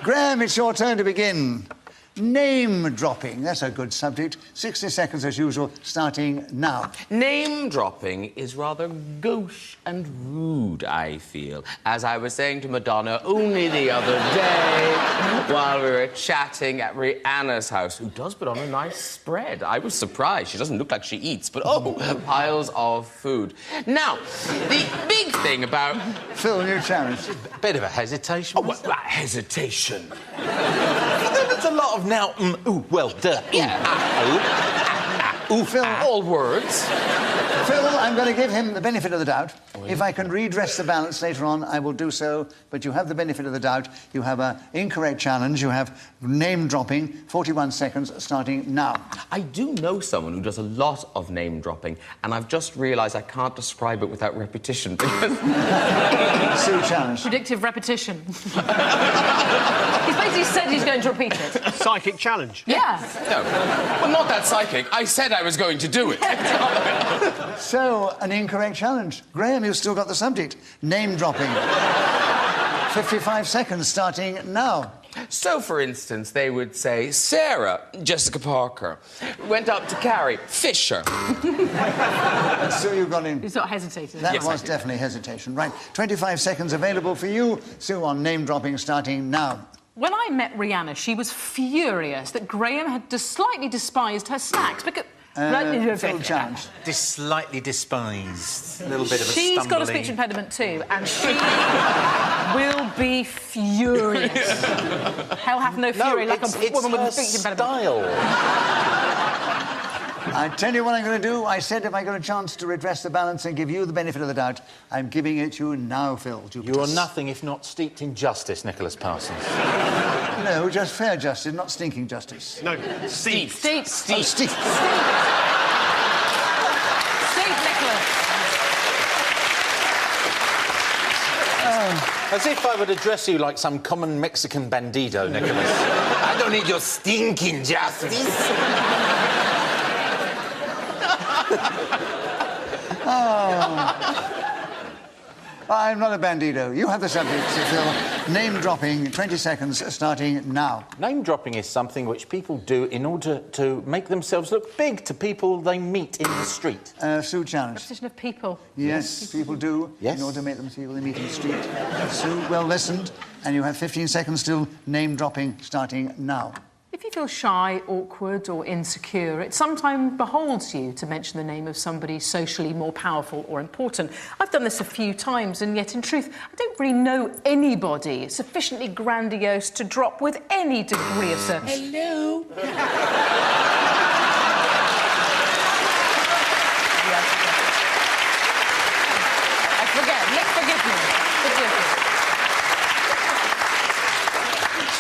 Graham, it's your turn to begin. Name dropping, that's a good subject. 60 seconds as usual, starting now. Name dropping is rather gauche and rude, I feel. As I was saying to Madonna only the other day while we were chatting at Rihanna's house, who does put on a nice spread. I was surprised. She doesn't look like she eats, but oh, piles of food. Now, the big thing about... Phil, new challenge. Bit of a hesitation. Oh, well, hesitation. There's a lot of now, ooh, well, duh. Yeah. Ooh, Phil. All words. Phil, I'm going to give him the benefit of the doubt. If I can redress the balance later on, I will do so. But you have the benefit of the doubt. You have an incorrect challenge. You have name-dropping. 41 seconds, starting now. I do know someone who does a lot of name-dropping, and I've just realised I can't describe it without repetition. Sue, challenge. Predictive repetition. He's basically said he's going to repeat it. Psychic challenge. Yeah. No. Well, not that psychic. I said I was going to do it. So, an incorrect challenge. Graham, you've still got the subject. Name-dropping. 55 seconds, starting now. So, for instance, they would say, Sarah, Jessica Parker, went up to Carrie Fisher. And Sue, you got in. He's not hesitated. That Yes, was definitely hesitation. Right, 25 seconds available for you. Sue, on name-dropping, starting now. When I met Rihanna, she was furious that Graham had slightly despised her snacks because... Phil, challenge. Slightly despised. A little bit of a She's got a speech impediment too, and she will be furious. Hell hath no fury like a woman with a speech impediment. Style. I tell you what I'm going to do. I said if I got a chance to redress the balance and give you the benefit of the doubt, I'm giving it to you now, Phil. You are nothing if not steeped in justice, Nicholas Parsons. No, just fair justice, not stinking justice. No, Steve. Steve. Oh, Steve. Steve Nicholas. As if I would address you like some common Mexican bandido, Nicholas. I don't need your stinking justice. I'm not a bandido. You have the subject, Phil. Name-dropping, 20 seconds, starting now. Name-dropping is something which people do in order to make themselves look big to people they meet in the street. Sue, challenge. Repetition of people. Yes, people do, in order to make them feel they meet in the street. Sue, well listened, and you have 15 seconds still. Name-dropping, starting now. If you feel shy, awkward or insecure, it sometimes beholds you to mention the name of somebody socially more powerful or important. I've done this a few times, and yet, in truth, I don't really know anybody sufficiently grandiose to drop with any degree of certainty. Hello. I forget. Let's forgive me. Forgive me.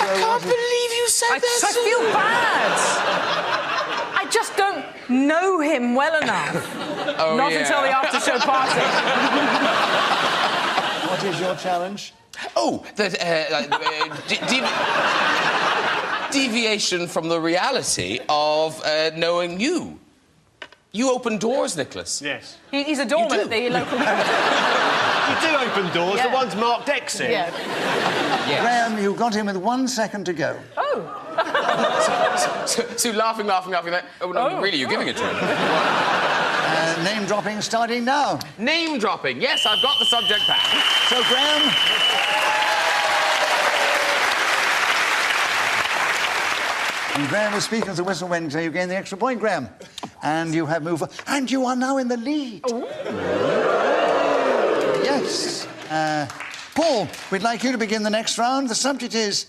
I can't believe you said that. I feel bad. I just don't know him well enough. Oh, Not until the after-show party. What is your challenge? Oh, deviation from the reality of knowing you. You open doors, Nicholas. Yes. He's a doorman at the local... You do open doors, Yeah. the ones marked exit. Yeah. Yes. Graham, you've got him with 1 second to go. Oh. So laughing. Oh, no, really, you're giving it to him. Name-dropping, starting now. Name-dropping. Yes, I've got the subject back. So, Graham... And Graham was speaking as the whistle went, so you gain the extra point, Graham. And you have moved... And you are now in the lead. Ooh. Yes. Paul, we'd like you to begin the next round. The subject is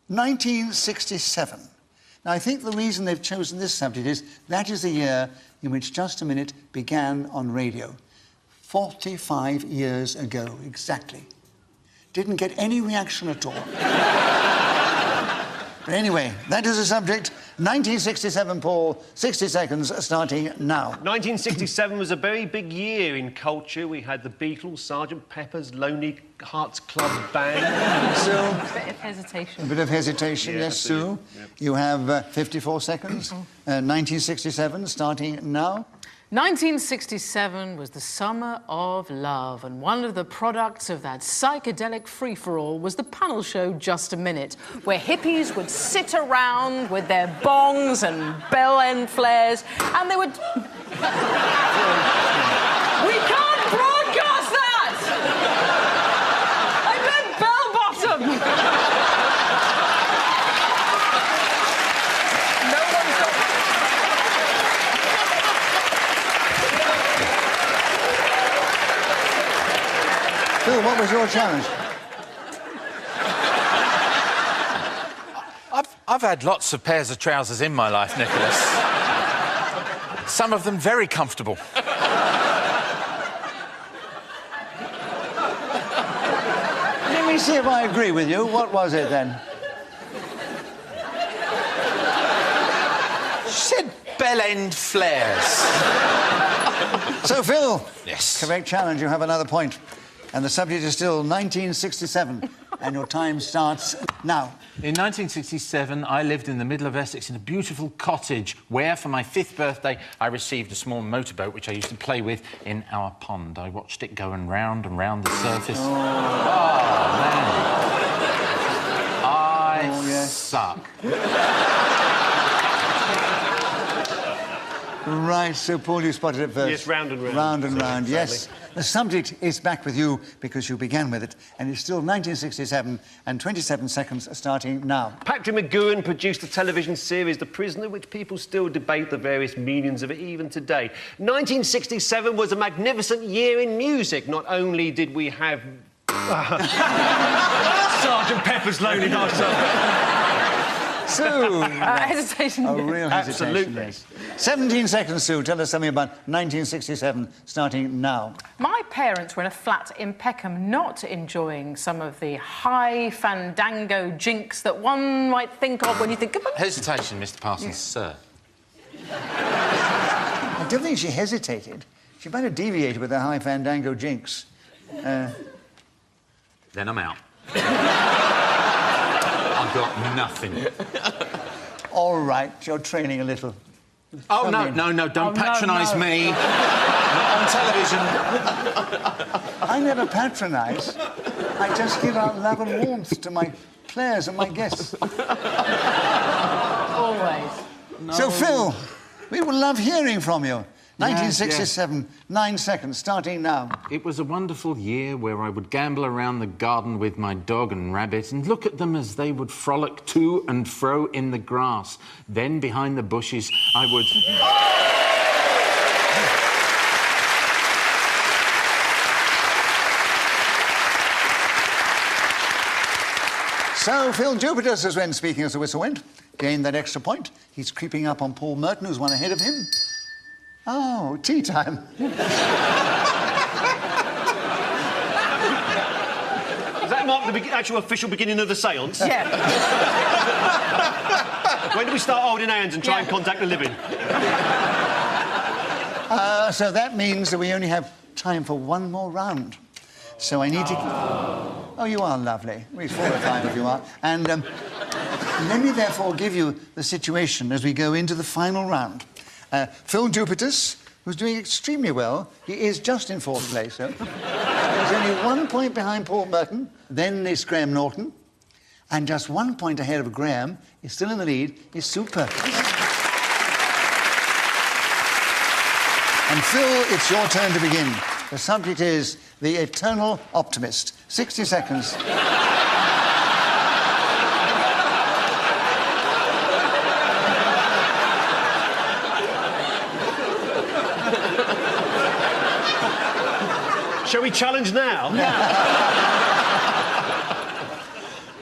1967. Now, I think the reason they've chosen this subject is that is the year in which Just a Minute began on radio. 45 years ago, exactly. Didn't get any reaction at all. But anyway, that is the subject. 1967, Paul. 60 seconds, starting now. 1967 was a very big year in culture. We had the Beatles, Sgt. Pepper's Lonely Hearts Club Band. Sue? A bit of hesitation. A bit of hesitation, Yeah, yes, Sue. Yep. You have 54 seconds. 1967, starting now. 1967 was the summer of love, and one of the products of that psychedelic free-for-all was the panel show Just a Minute, where hippies would sit around with their bongs and bell-end flares, and they would... We can't broadcast that! I meant bell-bottom! No one's got... Phil, what was your challenge? I've had lots of pairs of trousers in my life, Nicholas. Some of them very comfortable. Let me see if I agree with you. What was it then? She said bell-end flares. So, Phil. Yes. Correct challenge. You have another point. And the subject is still 1967. And your time starts now. In 1967, I lived in the middle of Essex in a beautiful cottage where, for my 5th birthday, I received a small motorboat which I used to play with in our pond. I watched it going round and round the surface. Oh, man. I suck. Right, so Paul, you spotted it first. Yes, round and round. Round and Sorry, round, sadly. yes. The subject is back with you because you began with it, and it's still 1967 and 27 seconds starting now. Patrick McGoohan produced the television series The Prisoner, which people still debate the various meanings of it even today. 1967 was a magnificent year in music. Not only did we have... Sergeant Pepper's Lonely Hearts Club. Sue! hesitation. A real hesitation, Absolutely. yes. 17 seconds, Sue. Tell us something about 1967, starting now. My parents were in a flat in Peckham, not enjoying some of the high fandango jinks that one might think of when you think of... Hesitation, Mr. Parsons, sir. I don't think she hesitated. She might have deviated with her high fandango jinx. Then I'm out. I've got nothing. All right, you're training a little. Oh, Come no, in. no, no, don't Oh, no, patronise no. me. Not on television. I never patronise. I just give out love and warmth to my players and my guests. Always. So, Phil, we would love hearing from you. 1967, 9 seconds, starting now. It was a wonderful year where I would gamble around the garden with my dog and rabbit and look at them as they would frolic to and fro in the grass. Then, behind the bushes, I would... So, Phil Jupiters, as when speaking as the whistle went, gained that extra point. He's creeping up on Paul Merton, who's one ahead of him. Oh, tea time. Does that mark the actual official beginning of the séance? Yeah. When do we start holding hands and try and contact the living? So that means that we only have time for one more round. So I need to... Oh, you are lovely. We're 4 or 5 if you are. And let me therefore give you the situation as we go into the final round. Phil Jupiters, who's doing extremely well. He is just in 4th place, so... He's only 1 point behind Paul Merton, then is Graham Norton, and just 1 point ahead of Graham, is still in the lead, is Sue Perkins. And Phil, it's your turn to begin. The subject is The Eternal Optimist. 60 seconds. Shall we challenge now?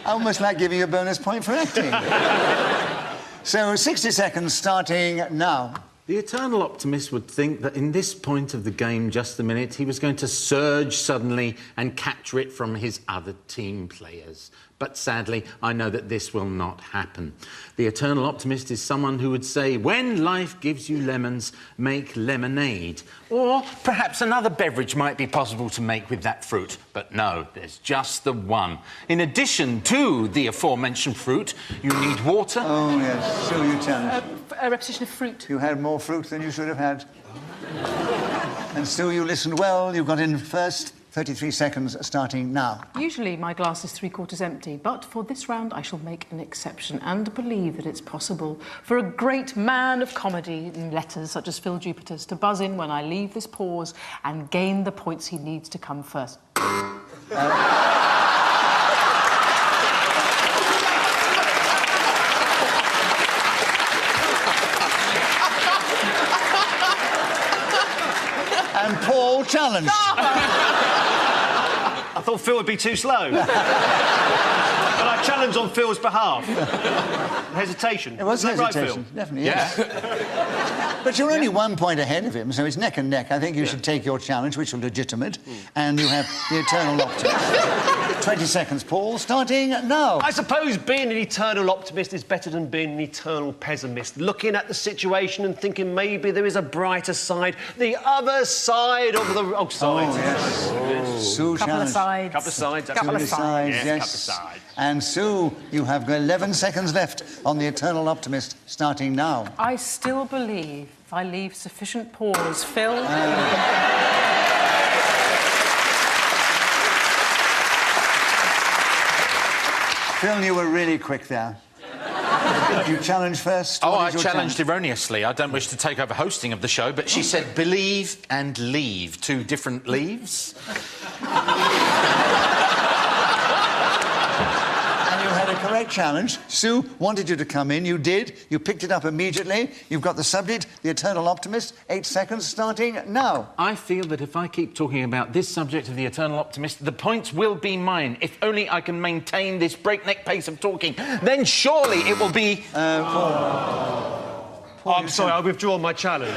Almost like giving you a bonus point for acting. So, 60 seconds starting now. The eternal optimist would think that in this point of the game, just a minute, he was going to surge suddenly and capture it from his other team players. But sadly, I know that this will not happen. The eternal optimist is someone who would say, when life gives you lemons, make lemonade. Or perhaps another beverage might be possible to make with that fruit. But no, there's just the one. In addition to the aforementioned fruit, you need water. Oh, yes, so you challenge. A repetition of fruit. You had more fruit than you should have had. And Sue, you listened well. You got in first. 33 seconds starting now. Usually my glass is 3/4 empty, but for this round I shall make an exception and believe that it's possible for a great man of comedy in letters such as Phil Jupiter's to buzz in when I leave this pause and gain the points he needs to come first. And Paul challenged. I thought Phil would be too slow. But I challenge on Phil's behalf. Hesitation. It was Isn't that hesitation, right, Phil? definitely, yes. But you're only 1 point ahead of him, so it's neck and neck. I think you should take your challenge, which is legitimate, and you have the eternal optimist. 20 seconds, Paul, starting now. I suppose being an eternal optimist is better than being an eternal pessimist. Looking at the situation and thinking maybe there is a brighter side, the other side of the... Oh, side. Oh, yes. Sue Couple of challenged. sides. Couple of sides. Couple of sides. Yes, yes. couple of sides. And Sue, you have 11 seconds left on the eternal optimist, starting now. I still believe if I leave sufficient pause, Phil... Phil, you were really quick there. You challenged first. Oh, What I is your challenged challenge? erroneously. I don't wish to take over hosting of the show, but she said believe and leave. 2 different leaves. And you had a correct challenge. Sue wanted you to come in. You did. You picked it up immediately. You've got the subject, the eternal optimist. 8 seconds, starting now. I feel that if I keep talking about this subject of the eternal optimist, the points will be mine. If only I can maintain this breakneck pace of talking, then surely it will be... Oh, I'm sorry, I withdraw my challenge.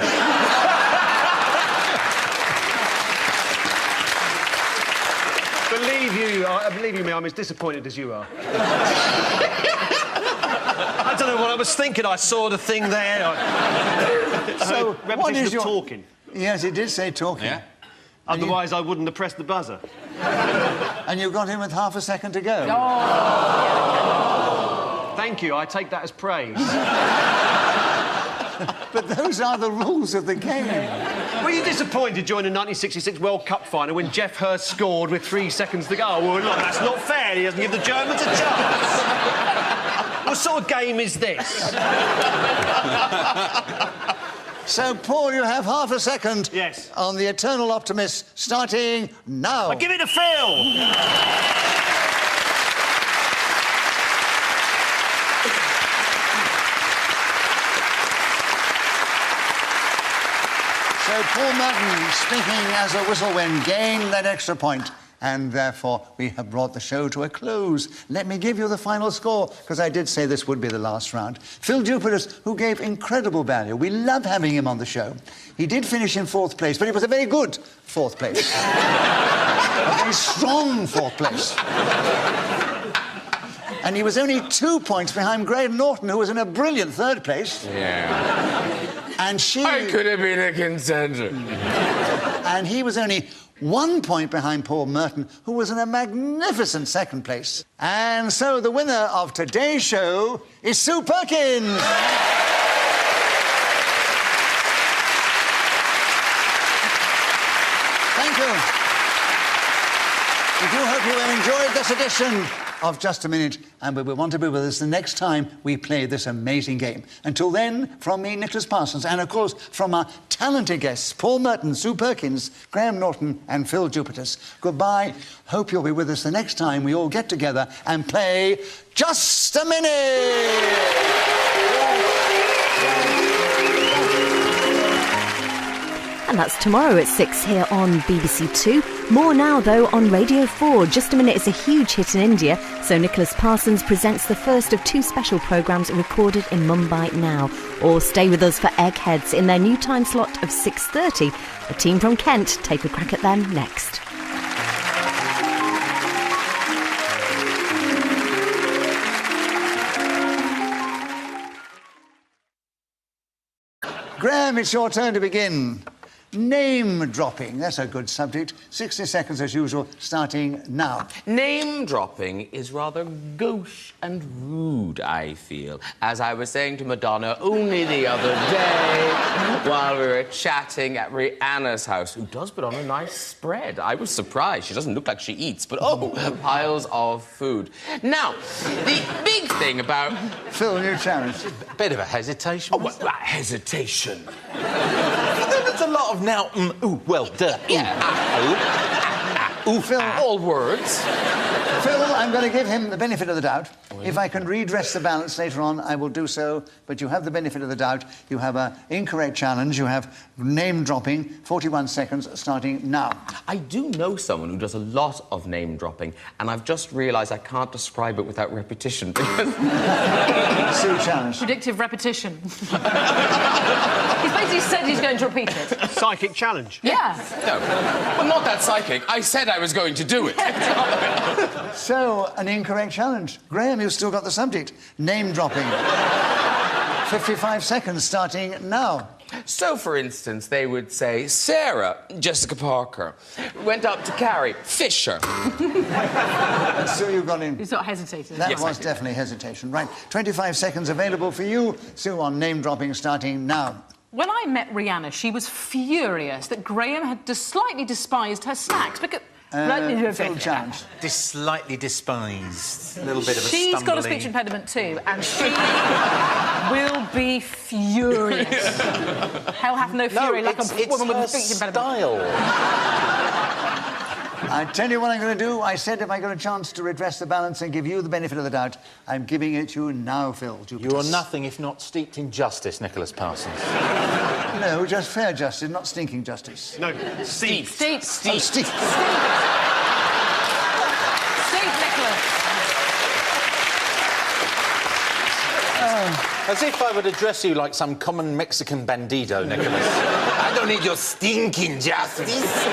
Believe you me, I'm as disappointed as you are. I don't know what I was thinking. I saw the thing there. So, what repetition is of your... talking. Yes, it did say talking. Yeah? Otherwise, I wouldn't have pressed the buzzer. And you got in with half a second to go. Thank you. I take that as praise. But those are the rules of the game. Were you disappointed during the 1966 World Cup final when Jeff Hurst scored with 3 seconds to go? Well, look, that's not fair. He doesn't give the Germans a chance. What sort of game is this? So, Paul, you have half a second. Yes. On the eternal optimist, starting now. Give it to Phil. So Paul Merton, speaking as a whistle wind, gained that extra point, and therefore we have brought the show to a close. Let me give you the final score, because I did say this would be the last round. Phil Jupiter, who gave incredible value. We love having him on the show. He did finish in 4th place, but it was a very good 4th place. A very strong 4th place. And he was only 2 points behind Graham Norton, who was in a brilliant 3rd place. Yeah. And she... I could have been a contender. And he was only 1 point behind Paul Merton, who was in a magnificent 2nd place. And so the winner of today's show is Sue Perkins. Thank you. We do hope you enjoyed this edition of Just a Minute, and we will want to be with us the next time we play this amazing game. Until then, from me, Nicholas Parsons, and of course from our talented guests, Paul Merton, Sue Perkins, Graham Norton and Phil Jupiters. Goodbye. Hope you'll be with us the next time we all get together and play Just a Minute! And that's tomorrow at 6 here on BBC Two. More now, though, on Radio 4. Just a Minute is a huge hit in India, so Nicholas Parsons presents the first of 2 special programmes recorded in Mumbai now. Or stay with us for Eggheads in their new time slot of 6:30. The team from Kent take a crack at them next. Graham, it's your turn to begin. Name dropping. That's a good subject. 60 seconds as usual, starting now. Name dropping is rather gauche and rude, I feel. As I was saying to Madonna only the other day while we were chatting at Rihanna's house, who does put on a nice spread. I was surprised. She doesn't look like she eats, but oh, piles of food. Now, the big thing about... Phil, new challenge. A bit of a hesitation. Oh, hesitation. There's a lot of now, ooh, well, duh. Yeah. Ooh, Phil. all words. Phil, I'm going to give him the benefit of the doubt. If I can redress the balance later on, I will do so. But you have the benefit of the doubt. You have an incorrect challenge. You have name dropping. 41 seconds, starting now. I do know someone who does a lot of name dropping, and I've just realised I can't describe it without repetition because... Sue, challenge. Predictive repetition. He's basically said he's going to repeat it. Psychic challenge. Yeah. No, well, not that psychic. I said I was going to do it. So, an incorrect challenge. Graham, you've still got the subject. Name dropping. 55 seconds, starting now. So, for instance, they would say, Sarah, Jessica Parker, went up to Carrie, Fisher. Sue, you've gone in. He's not hesitating. That Yes, was definitely hesitation. Right, 25 seconds available for you. Sue, on name dropping, starting now. When I met Rihanna, she was furious that Graham had slightly despised her snacks because... Phil, challenge. Slightly despised. A little bit of a She's got a speech impediment too, and she will be furious. Hell hath no fury like a woman with a speech impediment. Style. I tell you what I'm going to do. I said if I got a chance to redress the balance and give you the benefit of the doubt, I'm giving it to you now, Phil. You are nothing if not steeped in justice, Nicholas Parsons. No, just fair justice, not stinking justice. No, Steve. Steve. Oh, Steve. Steve Nicholas. As if I would address you like some common Mexican bandido, Nicholas. I don't need your stinking justice.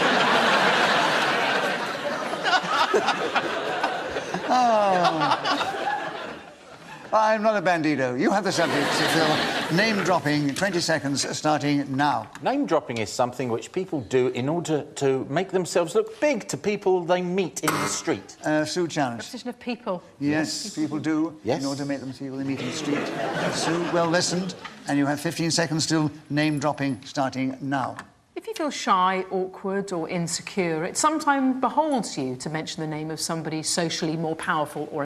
I'm not a bandido. You have the subject, Phil. Name dropping, 20 seconds, starting now. Name dropping is something which people do in order to make themselves look big to people they meet in the street. Sue, challenge. Repetition of people. Yes, people do. Yes. In order to make them feel they meet in the street. Sue, well listened. And you have 15 seconds still. Name dropping, starting now. If you feel shy, awkward or insecure, it sometimes beholds you to mention the name of somebody socially more powerful or